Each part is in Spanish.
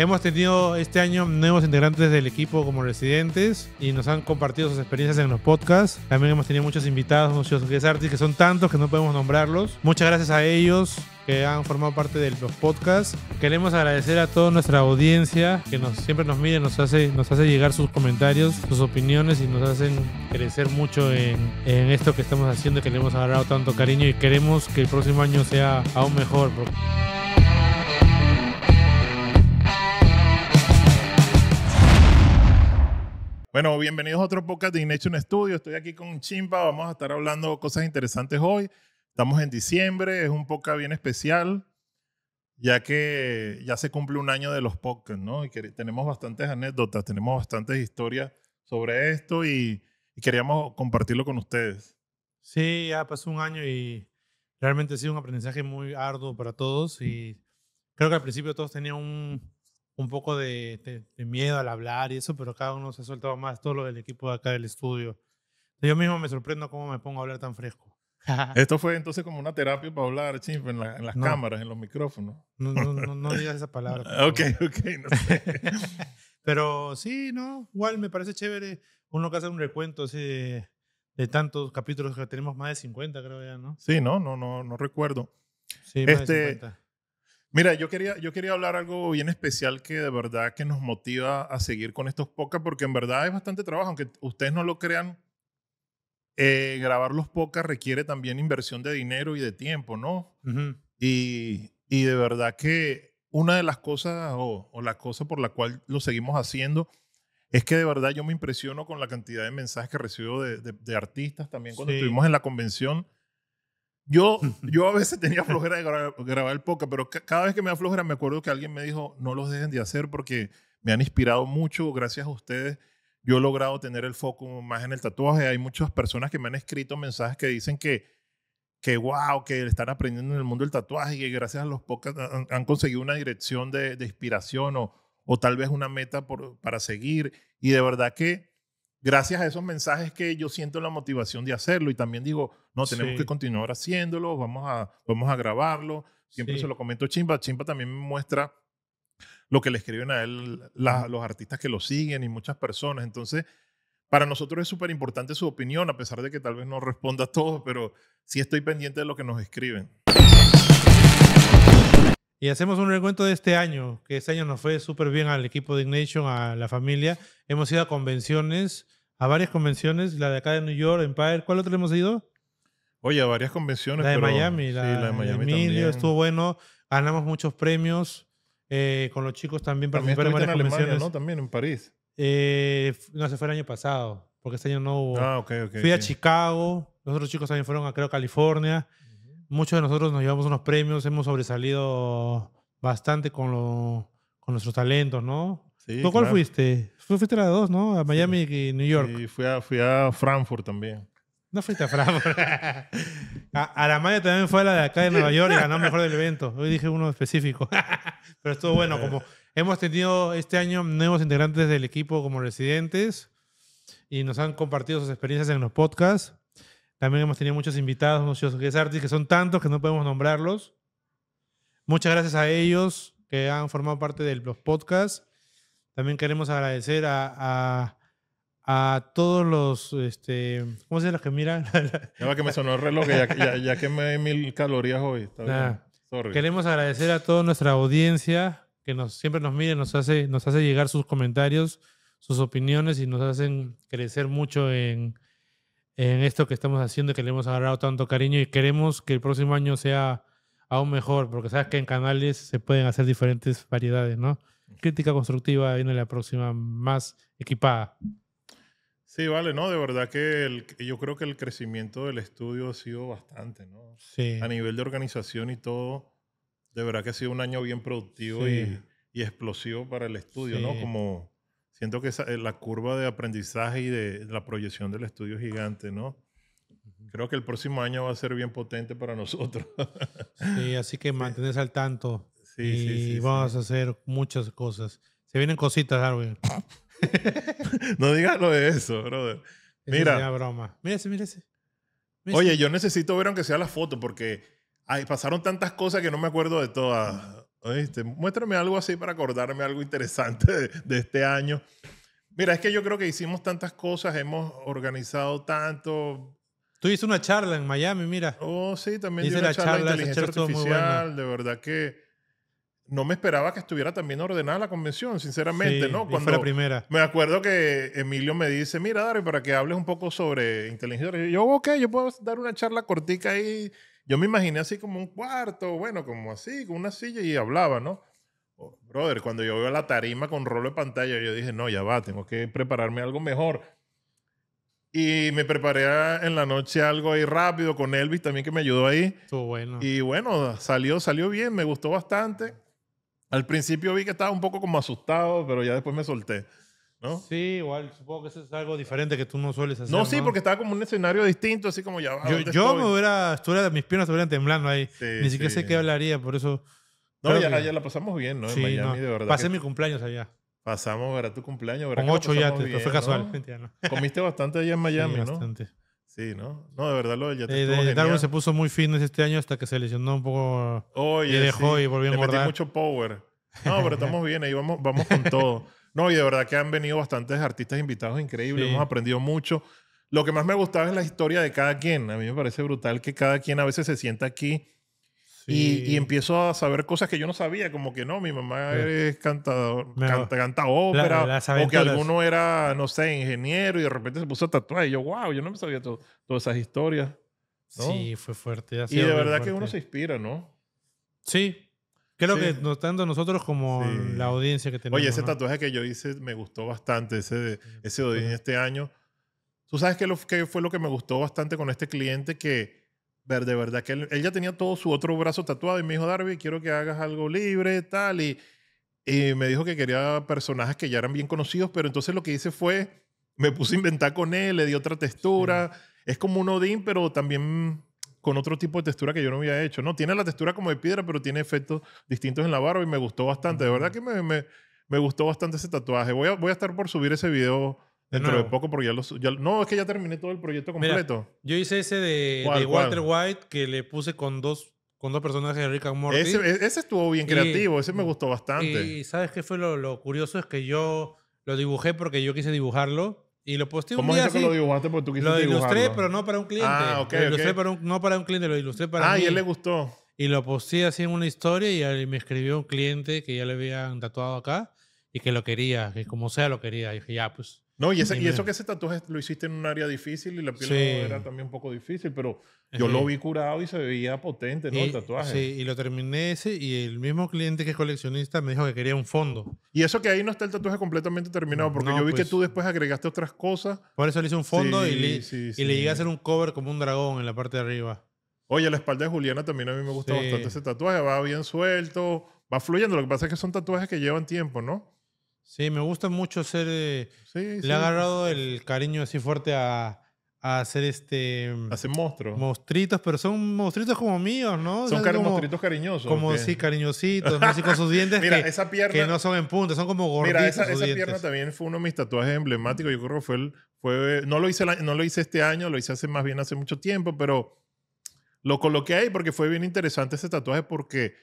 Hemos tenido este año nuevos integrantes del equipo como residentes y nos han compartido sus experiencias en los podcasts. También hemos tenido muchos invitados, muchos guest artists, que son tantos que no podemos nombrarlos. Muchas gracias a ellos que han formado parte de los podcasts. Queremos agradecer a toda nuestra audiencia que siempre nos mira, nos hace llegar sus comentarios, sus opiniones y nos hacen crecer mucho en esto que estamos haciendo, que le hemos agarrado tanto cariño y queremos que el próximo año sea aún mejor. Bueno, bienvenidos a otro podcast de Ignition Studio. Estoy aquí con Chimpa. Vamos a estar hablando cosas interesantes hoy. Estamos en diciembre. Es un podcast bien especial, ya que ya se cumple un año de los podcasts, ¿no? Y tenemos bastantes anécdotas, tenemos bastantes historias sobre esto y queríamos compartirlo con ustedes. Sí, ya pasó un año y realmente ha sido un aprendizaje muy arduo para todos. Y creo que al principio todos tenían un poco de miedo al hablar y eso, pero cada uno se ha soltado más, todo lo del equipo de acá del estudio. Yo mismo me sorprendo cómo me pongo a hablar tan fresco. Esto fue entonces como una terapia para hablar, Chimpa, en las cámaras, en los micrófonos. No digas esa palabra. Ok, no sé. Pero sí, no, igual me parece chévere uno que hace un recuento así de tantos capítulos que tenemos, más de 50 creo ya, ¿no? Sí, no recuerdo. Sí, más de 50. Mira, yo quería hablar algo bien especial que de verdad que nos motiva a seguir con estos podcasts, porque en verdad es bastante trabajo, aunque ustedes no lo crean. Grabar los podcasts requiere también inversión de dinero y de tiempo, ¿no? Uh-huh. Y de verdad que una de las cosas o la cosa por la cual lo seguimos haciendo es que de verdad yo me impresiono con la cantidad de mensajes que recibo de artistas. También cuando estuvimos en la convención, yo a veces tenía flojera de grabar el podcast, pero cada vez que me da flojera me acuerdo que alguien me dijo, no los dejen de hacer porque me han inspirado mucho. Gracias a ustedes yo he logrado tener el foco más en el tatuaje. Hay muchas personas que me han escrito mensajes que dicen que wow, que están aprendiendo en el mundo del tatuaje y que gracias a los podcasts han conseguido una dirección de inspiración o tal vez una meta para seguir. Y de verdad que gracias a esos mensajes que yo siento la motivación de hacerlo y también digo, no, tenemos que continuar haciéndolo, vamos a grabarlo. Siempre se lo comento a Chimpa. Chimpa también me muestra lo que le escriben a él los artistas que lo siguen y muchas personas. Entonces, para nosotros es súper importante su opinión, a pesar de que tal vez no responda a todos, pero sí estoy pendiente de lo que nos escriben. Y hacemos un recuento de este año, que este año nos fue súper bien al equipo de Ignition, a la familia. Hemos ido a convenciones, a varias convenciones, la de acá de New York, Empire. ¿Cuál otro hemos ido? Oye, a varias convenciones. La de Miami, la de Miami Emilio, también. estuvo bueno. Ganamos muchos premios. Con los chicos también participaron en varias Alemania, convenciones. ¿no? También en París. No, se fue el año pasado, porque este año no hubo. Ok. Fui a Chicago, los otros chicos también fueron a, creo, California. Muchos de nosotros nos llevamos unos premios, hemos sobresalido bastante con nuestros talentos, ¿no? Sí, ¿Tú cuál fuiste? Fuiste a las dos, ¿no? A Miami y New York. Sí, fui a Frankfurt también. No fuiste a Frankfurt. Aramayo también fue a la de acá de Nueva York y ganó mejor del evento. Hoy dije uno específico. Pero estuvo bueno. Como hemos tenido este año nuevos integrantes del equipo como residentes y nos han compartido sus experiencias en los podcasts. También hemos tenido muchos invitados, muchos guest artists, que son tantos que no podemos nombrarlos. Muchas gracias a ellos que han formado parte de los podcasts. También queremos agradecer a todos los, ¿cómo se llama los que miran? Ya va que me sonó el reloj, ya quemé 1000 calorías hoy. Está bien. Sorry. Queremos agradecer a toda nuestra audiencia que siempre nos mira, nos hace llegar sus comentarios, sus opiniones y nos hacen crecer mucho en esto que estamos haciendo, que le hemos agarrado tanto cariño y queremos que el próximo año sea aún mejor, porque sabes que en canales se pueden hacer diferentes variedades, ¿no? Crítica constructiva viene la próxima, más equipada. Sí, vale, no, de verdad que yo creo que el crecimiento del estudio ha sido bastante, ¿no? Sí. A nivel de organización y todo, de verdad que ha sido un año bien productivo y explosivo para el estudio, ¿no? Como siento que la curva de aprendizaje y de la proyección del estudio es gigante, ¿no? Creo que el próximo año va a ser bien potente para nosotros. Sí, así que mantenerse al tanto. Sí, vamos a hacer muchas cosas. Se vienen cositas, Darwin. No digas lo de eso, brother. Mira. Es una broma. Mírese. Oye, yo necesito ver aunque sea la foto porque pasaron tantas cosas que no me acuerdo de todas. ¿Oíste? Muéstrame algo así para acordarme algo interesante de este año. Mira, es que yo creo que hicimos tantas cosas, hemos organizado tanto. Tú hiciste una charla en Miami, mira. Oh, sí, también di Hice una la charla de charla, esa inteligencia charla estuvo muy buena. artificial. De verdad que no me esperaba que estuviera tan bien ordenada la convención, sinceramente, Sí, ¿no? y fue la Cuando primera. me acuerdo que Emilio me dice, mira, Dari, para que hables un poco sobre inteligencia artificial. Yo, ok, yo puedo dar una charla cortica ahí. Yo me imaginé así como un cuarto, bueno, como así, con una silla y hablaba, ¿no? Oh, brother, cuando yo veo la tarima con rolo de pantalla, yo dije, no, ya va, tengo que prepararme algo mejor. Y me preparé en la noche algo ahí rápido con Elvis también que me ayudó ahí. Estuvo bueno. Y bueno, salió bien, me gustó bastante. Al principio vi que estaba un poco como asustado, pero ya después me solté, ¿no? Sí, igual, supongo que eso es algo diferente que tú no sueles hacer, No, sí, ¿no? porque estaba como un escenario distinto, así como ya va, ¿dónde Yo estoy? me hubiera, mis piernas estuvieran temblando ahí. Sí, Ni siquiera sé qué sí. hablaría, por eso No, creo ya que la pasamos bien, ¿no? En sí, Miami, no. de verdad Pasé que mi cumpleaños allá. pasamos, ¿verdad? Tu cumpleaños, ¿verdad Con que la 8 pasamos yates, pero fue bien, casual. ¿no? Mentira, ¿no? Comiste bastante allá en Sí, Miami, ¿no? bastante. Sí, ¿no? No, de verdad lo del yate estuvo Darwin se genial. puso muy fitness este año hasta que se lesionó un poco y Oye, dejó sí, y volvió a le metí engordar. mucho power. No, pero estamos bien, ahí vamos con todo. No, y de verdad que han venido bastantes artistas invitados increíbles, Sí. hemos aprendido mucho. Lo que más me gustaba es la historia de cada quien. A mí me parece brutal que cada quien a veces se sienta aquí y Sí. empiezo a saber cosas que yo no sabía, como que no, mi mamá Eh, es cantador, me- canta ópera, las o que aventuras. alguno era, no sé, ingeniero y de repente se puso a tatuar. Y yo, wow, yo no me sabía todas esas historias, ¿no? Sí, fue fuerte. Ha Y de sido bien verdad que uno fuerte. se inspira, ¿no? Sí. Creo Sí. que tanto nosotros como la Sí. audiencia que tenemos. Oye, ese ¿no? tatuaje que yo hice me gustó bastante, ese de Odín Pues, este año. Tú sabes que fue lo que me gustó bastante con este cliente, que de verdad que él ya tenía todo su otro brazo tatuado y me dijo, Darby, quiero que hagas algo libre, tal, y me dijo que quería personajes que ya eran bien conocidos, pero entonces lo que hice fue, me puse a inventar con él, le di otra sí. textura, es como un Odín, pero también con otro tipo de textura que yo no había hecho, ¿no? Tiene la textura como de piedra, pero tiene efectos distintos en la barba y me gustó bastante. De verdad que me gustó bastante ese tatuaje. Voy a estar por subir ese video De dentro de nuevo. poco porque no, es que ya terminé todo el proyecto Mira, completo. yo hice ese de ¿Cuál, Walter cuál? White que le puse con dos personajes de Rick and Morty. Ese estuvo bien creativo, ese me gustó bastante. Y ¿sabes qué fue lo curioso? Es que yo lo dibujé porque yo quise dibujarlo y lo posté un ¿Cómo es día eso que lo así. dibujaste porque tú Lo quisiste ilustré, dibujarlo? pero no para un cliente. Ah, ok, Lo ilustré ok. no para un cliente, lo ilustré para Y mí. a él le gustó. Y lo posté así en una historia y ahí me escribió un cliente que ya le habían tatuado acá y que lo quería, que como sea lo quería. Y dije, ya, pues. No, y eso Dime. que ese tatuaje lo hiciste en un área difícil y la piel Sí. era también un poco difícil, pero yo lo vi curado y se veía potente, ¿no? El tatuaje. Sí, y lo terminé ese y el mismo cliente que es coleccionista me dijo que quería un fondo. Y eso que ahí no está el tatuaje completamente terminado, porque No, yo vi que pues, tú después agregaste otras cosas. por eso le hice un fondo Sí, y sí. le llegué a hacer un cover como un dragón en la parte de arriba. Oye, la espalda de Juliana también a mí me gusta bastante Sí, ese tatuaje, va bien suelto, va fluyendo. Lo que pasa es que son tatuajes que llevan tiempo, ¿no? sí, me gusta mucho hacer. Sí, Le he sí. agarrado el cariño así fuerte a hacer Hacen monstruos. monstruitos, pero son monstruitos como míos, ¿no? O Son sea, como, monstruitos cariñosos. como ¿O qué? sí, cariñositos, ¿no? Así con sus dientes Mira, esa pierna. que no son en punta, son como gorditos Mira, esa sus pierna dientes. también fue uno de mis tatuajes emblemáticos. Yo creo que no lo hice, no lo hice este año, lo hice más bien hace mucho tiempo, pero lo coloqué ahí porque fue bien interesante ese tatuaje porque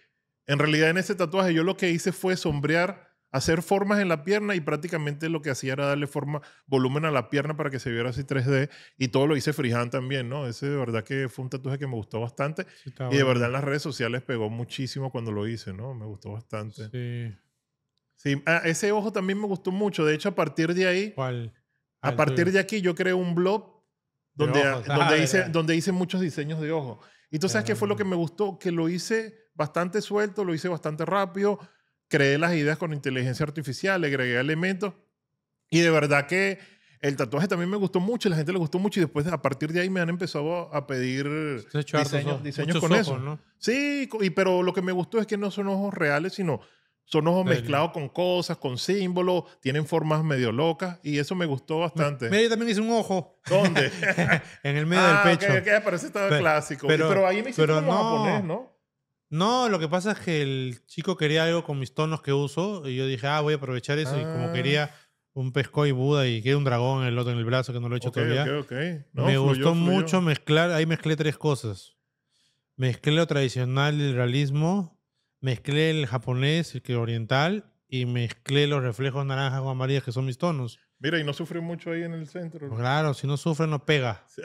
en realidad en ese tatuaje yo lo que hice fue sombrear, hacer formas en la pierna y prácticamente lo que hacía era darle volumen a la pierna para que se viera así 3D y todo lo hice freehand también, ¿no? Ese de verdad que fue un tatuaje que me gustó bastante Sí, está y de bueno. verdad en las redes sociales pegó muchísimo cuando lo hice, ¿no? Me gustó bastante. Sí. Sí, ese ojo también me gustó mucho. De hecho, a partir de ahí, ¿Cuál? a partir de aquí yo creé un blog donde, ojos. Verdad. donde hice muchos diseños de ojo. Y tú sabes qué fue lo que me gustó, que lo hice bastante suelto, lo hice bastante rápido, creé las ideas con inteligencia artificial, le agregué elementos y de verdad que el tatuaje también me gustó mucho, la gente le gustó mucho y después a partir de ahí me han empezado a pedir Has hecho hartos diseños muchos con ojos, eso. ¿no? Sí, pero lo que me gustó es que no son ojos reales, sino son ojos Dale. mezclados con cosas, con símbolos, tienen formas medio locas y eso me gustó bastante. Mira, yo también hice un ojo. ¿Dónde? En el medio del pecho. Ok, pero ese estaba clásico. pero- Pero ahí me hiciste pero como no. japonés, ¿no? No, lo que pasa es que el chico quería algo con mis tonos que uso y yo dije, voy a aprovechar eso y como Ah. quería un pescado y Buda y quería un dragón en el otro en el brazo que no lo he hecho todavía. Ok. No, Me fluyó, gustó fluyó. mucho ahí mezclé tres cosas. Mezclé lo tradicional y el realismo, mezclé el japonés, el que oriental, y mezclé los reflejos naranjas con amarillas, que son mis tonos. Mira, y no sufrió mucho ahí en el centro. Pues claro, si no sufre, no pega. Sí,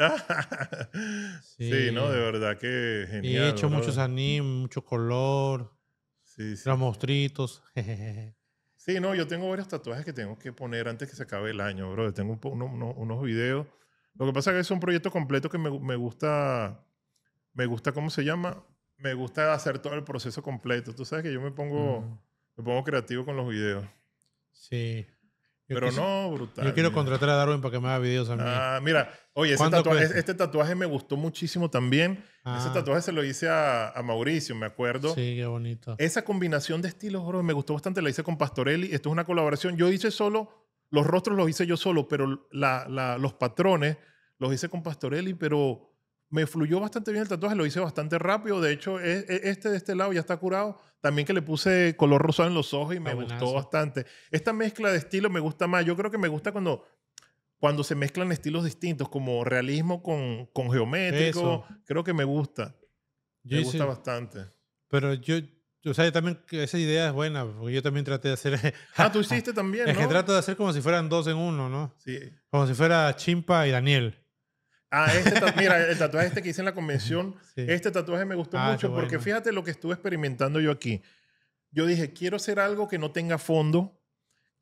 no, Sí. de verdad que Y genial. he hecho brother. muchos animes, mucho color, Sí, sí. los monstruitos. Sí, no, yo tengo varios tatuajes que tengo que poner antes que se acabe el año, bro. Tengo unos videos. Lo que pasa es que es un proyecto completo que me gusta, ¿cómo se llama? Me gusta hacer todo el proceso completo. Tú sabes que yo me pongo creativo con los videos. Sí. Yo Pero quis- no, brutal. Yo quiero mira. contratar a Darwin para que me haga videos a mí. Mira, oye, ¿Cuánto cuesta? este tatuaje me gustó muchísimo también. Ese tatuaje se lo hice a Mauricio, me acuerdo. Sí, qué bonito. Esa combinación de estilos, bro, me gustó bastante. La hice con Pastorelli. Esto es una colaboración. Yo hice solo, los rostros los hice yo solo, pero los patrones los hice con Pastorelli, pero me fluyó bastante bien el tatuaje. Lo hice bastante rápido. De hecho, este de este lado ya está curado. También que le puse color rosado en los ojos y me gustó buenazo. bastante. Esta mezcla de estilos me gusta más. Yo creo que me gusta cuando se mezclan estilos distintos, como realismo con geométrico. Eso. Creo que me gusta. Yo Me hice- gusta bastante. Pero o sea, yo también, que esa idea es buena, porque yo también traté de hacer... Tú hiciste también, Es que ¿no? trato de hacer como si fueran dos en uno, ¿no? Sí. Como si fuera Chimpa y Daniel. Mira, el tatuaje este que hice en la convención, Sí. este tatuaje me gustó Ah, mucho qué porque bueno. fíjate lo que estuve experimentando yo aquí. Yo dije, quiero hacer algo que no tenga fondo,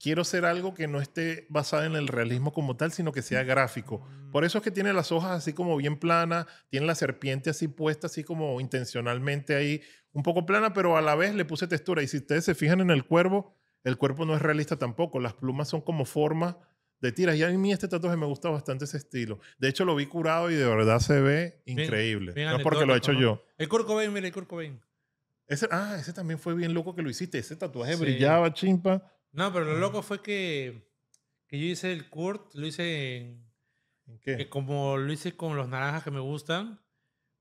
quiero hacer algo que no esté basado en el realismo como tal, sino que sea gráfico. Por eso es que tiene las hojas así como bien planas, tiene la serpiente así puesta, así como intencionalmente ahí, un poco plana, pero a la vez le puse textura. Y si ustedes se fijan en el cuerpo no es realista tampoco. Las plumas son como formas de tiras. Y a mí este tatuaje me gusta bastante ese estilo. De hecho, lo vi curado y de verdad se ve increíble. bien no es porque lo he hecho anecdótico, ¿no? yo. El Kurt Cobain, mira, el Kurt Cobain. Ese también fue bien loco que lo hiciste. Ese tatuaje Sí. brillaba, chimpa. No, pero lo loco fue que yo hice el Kurt, lo hice ¿En qué? como lo hice con los naranjas que me gustan,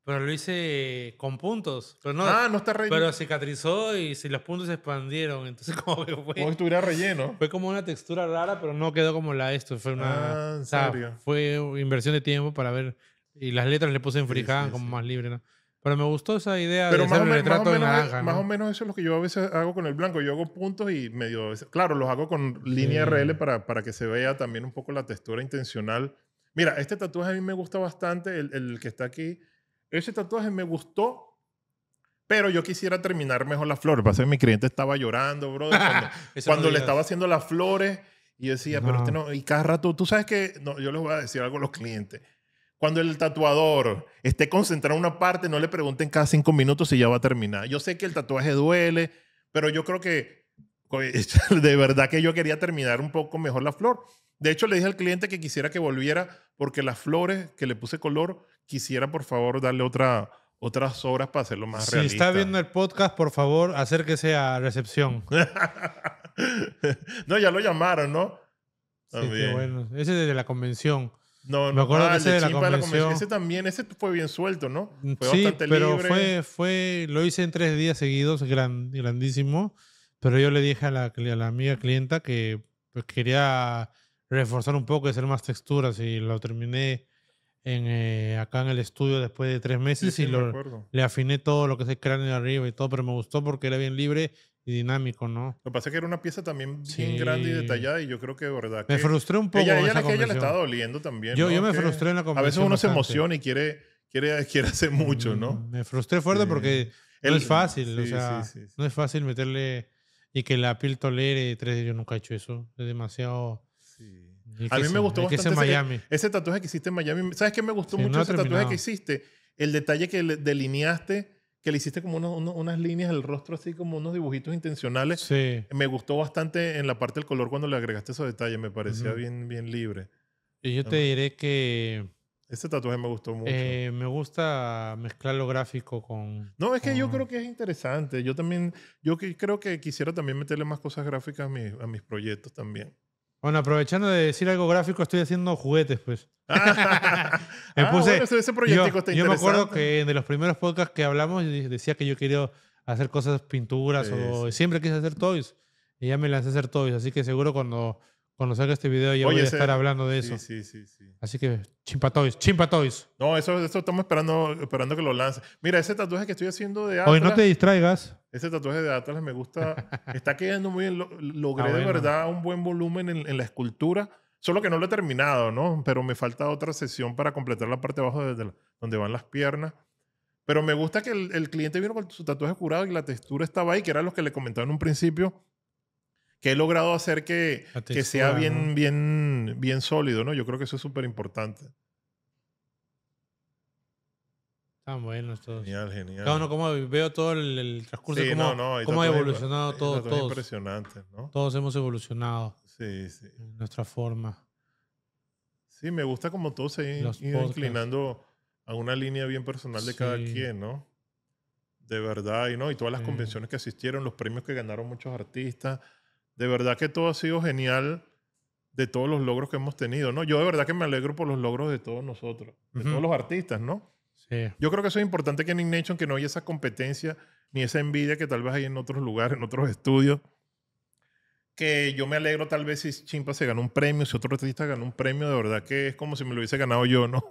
pero lo hice con puntos. Pero no, No está relleno. pero cicatrizó y los puntos se expandieron. Entonces, como que Como si estuviera relleno. fue como una textura rara, pero no quedó como esto. Fue una. ¿en O sea, serio? fue inversión de tiempo para ver. Y las letras le puse en Sí, freehand sí, como sí. más libre, ¿no? Pero me gustó esa idea Pero de más hacer o, el retrato de menos, naranja, más ¿no? o menos eso es lo que yo a veces hago con el blanco. Yo hago puntos y medio... Claro, los hago con línea Sí. RL para que se vea también un poco la textura intencional. Mira, este tatuaje a mí me gusta bastante, el que está aquí. Ese tatuaje me gustó, pero yo quisiera terminar mejor las flores. Pasa que mi cliente estaba llorando, bro, Eso cuando no le digas. estaba haciendo las flores. Y yo decía, pero este No. no... Y cada rato, tú sabes que... No, yo les voy a decir algo a los clientes. Cuando el tatuador esté concentrado en una parte, no le pregunten cada 5 minutos si ya va a terminar. Yo sé que el tatuaje duele, pero yo creo que de verdad que yo quería terminar un poco mejor la flor. De hecho, le dije al cliente que quisiera que volviera porque las flores que le puse color, quisiera por favor darle otras horas para hacerlo más Si realista. está viendo el podcast, por favor, acérquese a recepción. No, ya lo llamaron, ¿no? Sí, qué También. bueno. Ese es de la convención. No, Me acuerdo que el ese de la Chimpa convención. Ese también, ese fue bien suelto, ¿no? Fue Sí, bastante pero libre. lo hice en 3 días seguidos, grandísimo. Pero yo le dije a la amiga clienta que pues, quería reforzar un poco y hacer más texturas y lo terminé acá en el estudio después de 3 meses Sí, y me acuerdo. le afiné todo lo que es el cráneo de arriba y todo, pero me gustó porque era bien libre y dinámico, ¿no? Lo que pasa es que era una pieza también Sí. bien grande y detallada y yo creo que de verdad que Me frustré un poco ella en esa le convención. estaba doliendo también. Yo ¿no? me Que frustré en la a veces convención uno se bastante. emociona y quiere hacer mucho, ¿no? Me frustré fuerte porque no es fácil, o sí, sea, sí. no es fácil meterle y que la piel tolere 3 yo nunca he hecho eso, es demasiado. Sí. Hay A que mí me ser- gustó hay que ser bastante Miami. ese tatuaje que hiciste en Miami. ¿Sabes qué me gustó Sí, mucho no he ese tatuaje terminado. que hiciste? El detalle que le delineaste, que le hiciste como unas líneas del rostro, así como unos dibujitos intencionales. Sí. Me gustó bastante en la parte del color cuando le agregaste esos detalles. Me parecía Ujú. bien libre. Y yo te diré que Ese tatuaje me gustó mucho. me gusta mezclar lo gráfico con... No, es que yo con- creo que es interesante. Creo que quisiera también meterle más cosas gráficas a mis proyectos también. Bueno, aprovechando de decir algo gráfico, estoy haciendo juguetes, pues. Me Ah, puse, bueno, ese proyectico está yo me acuerdo interesante. que de los primeros podcasts que hablamos decía que yo quería hacer cosas, pinturas, Sí, o sí. siempre quise hacer toys. Y ya me lancé a hacer toys, así que seguro cuando salga este video ya voy a estar hablando de eso. Sí. Así que chimpa toys. No, eso estamos esperando que lo lance. Mira, ese tatuaje que estoy haciendo de Hoy no Atlas, te distraigas. Ese tatuaje de Atlas me gusta. Está quedando muy bien. Logré Está de bueno. verdad un buen volumen en la escultura. Solo que no lo he terminado, ¿no? Pero me falta otra sesión para completar la parte de abajo donde van las piernas. Pero me gusta que el cliente vino con su tatuaje curado y la textura estaba ahí, que era lo que le comentaba en un principio, que he logrado hacer que La que sea textura, ¿no? bien sólido, ¿no? Yo creo que eso es súper importante. Están buenos todos. Genial, genial. Cada uno, como veo todo el transcurso, Sí, cómo, hay cómo ha tatuajes evolucionado hay todo, tatuajes todos. impresionantes, ¿no? Todos hemos evolucionado Sí, sí. en nuestra forma. Sí, me gusta como todo se ha Los ido podcasts. inclinando a una línea bien personal de cada Sí. quien, ¿no? De verdad, y todas las Sí. convenciones que asistieron, los premios que ganaron muchos artistas. De verdad que todo ha sido genial de todos los logros que hemos tenido, ¿no? Yo de verdad que me alegro por los logros de todos nosotros, de Ujú. todos los artistas, ¿no? Sí. Yo creo que eso es importante que en InNation, que no haya esa competencia ni esa envidia que tal vez hay en otros lugares, en otros estudios. Que yo me alegro tal vez si Chimpa se ganó un premio, si otro artista ganó un premio, de verdad que es como si me lo hubiese ganado yo, ¿no?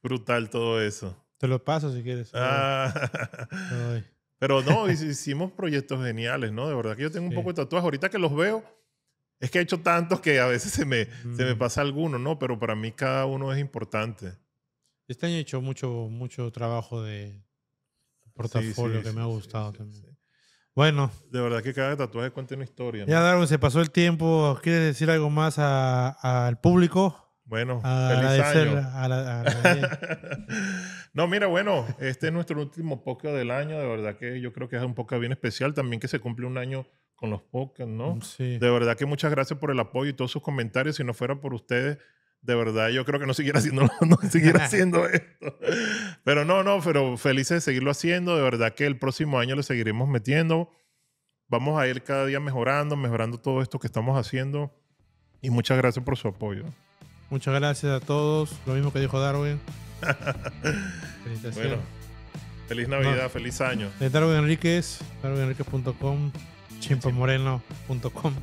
Brutal todo eso. Te lo paso si quieres. Te doy. Pero no, hicimos proyectos geniales, ¿no? De verdad que yo tengo un Sí. poco de tatuajes. Ahorita que los veo, es que he hecho tantos que a veces se me pasa alguno, ¿no? Pero para mí cada uno es importante. Este año he hecho mucho trabajo de portafolio Sí, que sí, me ha sí, gustado sí, también. sí. Bueno, De verdad que cada tatuaje cuenta una historia, ¿no? ya Darwin, se pasó el tiempo. ¿Quieres decir algo más al público? Bueno, Agradecer feliz año. a la No, mira, bueno, este es nuestro último podcast del año. De verdad que yo creo que es un podcast bien especial. También que se cumple un año con los podcasts, ¿no? Sí. De verdad que muchas gracias por el apoyo y todos sus comentarios. Si no fuera por ustedes, de verdad yo creo que no siguiera haciendo, haciendo esto. Pero pero felices de seguirlo haciendo. De verdad que el próximo año le seguiremos metiendo. Vamos a ir cada día mejorando todo esto que estamos haciendo. Y muchas gracias por su apoyo. Muchas gracias a todos. Lo mismo que dijo Darwin. Felicitaciones. Bueno, feliz Navidad, feliz año. De Darwin Enríquez, darwinenriquez.com, chimpamoreno.com.